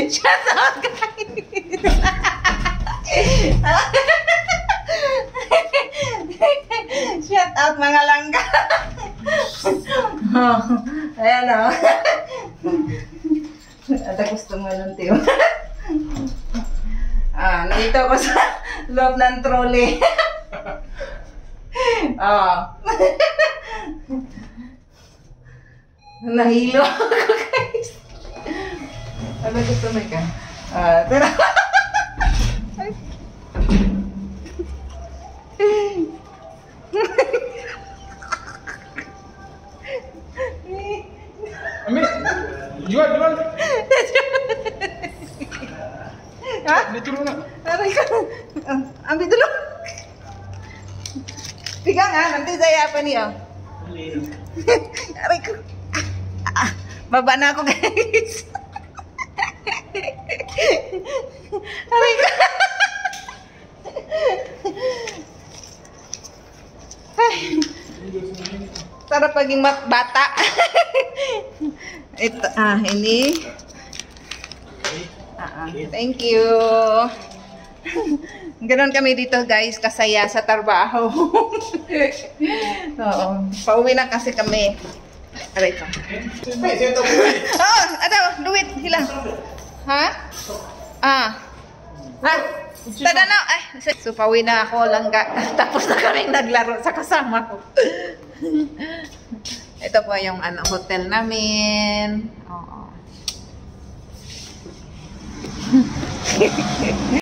Shout out, guys! Shout out, mga langga! Oh, ayan o. At gusto mo nun, Tiyo. Nandito ako sa loob ng trolley. Nahilo ako, guys. Ano gusto mo ka? Pero... Ami, jual. Ha? Dito na. Aray ka. Ambil dulu. Pegang nanti saya apa nih Aray ko. Baba na ako, guys. Aray ko. Sarap paging bata. Ito, ini. Thank you. Ganon kami dito, guys, kasaya sa trabaho. Oo, pauwi na kasi kami. Aray ko. Ada duit hilang. Ha? Tada na. So pauwi na ako, langga. Tapos na kaming naglaro sa kasama ko. Ito po yung hotel namin. Oo.